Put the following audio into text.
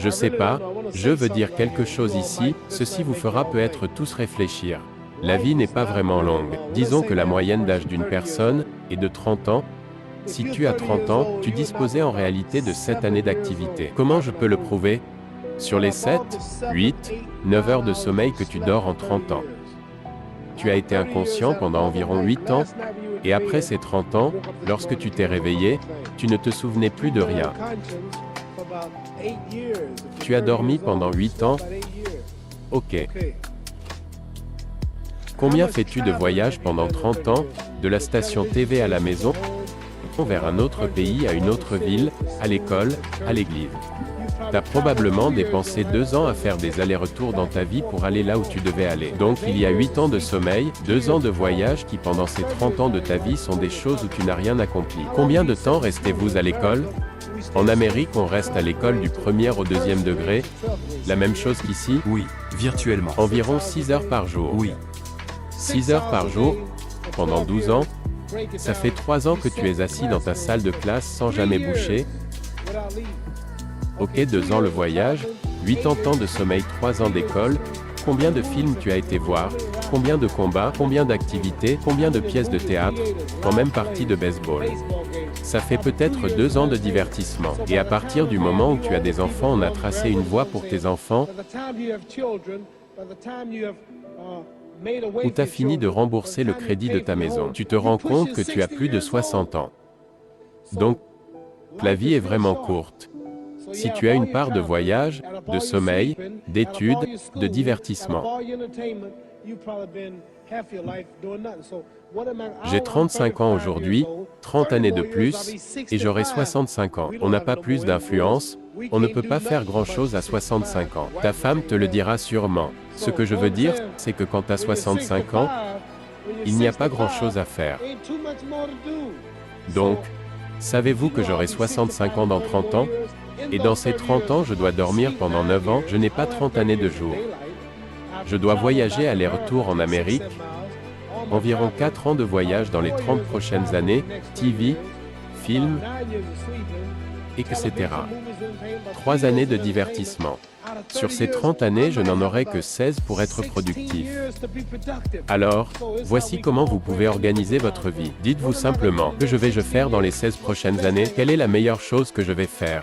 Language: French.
Je sais pas, je veux dire quelque chose ici, ceci vous fera peut-être tous réfléchir. La vie n'est pas vraiment longue. Disons que la moyenne d'âge d'une personne est de 30 ans. Si tu as 30 ans, tu disposais en réalité de 7 années d'activité. Comment je peux le prouver? Sur les 7, 8, 9 heures de sommeil que tu dors en 30 ans. Tu as été inconscient pendant environ 8 ans, et après ces 30 ans, lorsque tu t'es réveillé, tu ne te souvenais plus de rien. Tu as dormi pendant 8 ans? Ok. Combien fais-tu de voyages pendant 30 ans, de la station TV à la maison, vers un autre pays, à une autre ville, à l'école, à l'église? Tu as probablement dépensé 2 ans à faire des allers-retours dans ta vie pour aller là où tu devais aller. Donc il y a 8 ans de sommeil, 2 ans de voyage qui pendant ces 30 ans de ta vie sont des choses où tu n'as rien accompli. Combien de temps restez-vous à l'école? En Amérique, on reste à l'école du premier au deuxième degré. La même chose qu'ici? Oui, virtuellement. Environ 6 heures par jour. Oui. 6 heures par jour, pendant 12 ans, ça fait 3 ans que tu es assis dans ta salle de classe sans jamais bouger. Ok, 2 ans le voyage, 8 ans temps de sommeil, 3 ans d'école. Combien de films tu as été voir? Combien de combats? Combien d'activités? Combien de pièces de théâtre? Quand même partie de baseball. Ça fait peut-être 2 ans de divertissement. Et à partir du moment où tu as des enfants, on a tracé une voie pour tes enfants, où tu as fini de rembourser le crédit de ta maison. Tu te rends compte que tu as plus de 60 ans. Donc, la vie est vraiment courte. Si tu as une part de voyage, de sommeil, d'études, de divertissement. J'ai 35 ans aujourd'hui, 30 années de plus, et j'aurai 65 ans. On n'a pas plus d'influence, on ne peut pas faire grand-chose à 65 ans. Ta femme te le dira sûrement. Ce que je veux dire, c'est que quand tu as 65 ans, il n'y a pas grand-chose à faire. Donc, savez-vous que j'aurai 65 ans dans 30 ans? Et dans ces 30 ans, je dois dormir pendant 9 ans, je n'ai pas 30 années de jour. Je dois voyager aller-retour en Amérique, environ 4 ans de voyage dans les 30 prochaines années, TV, films, etc. 3 années de divertissement. Sur ces 30 années, je n'en aurai que 16 pour être productif. Alors, voici comment vous pouvez organiser votre vie. Dites-vous simplement, que vais-je faire dans les 16 prochaines années? Quelle est la meilleure chose que je vais faire?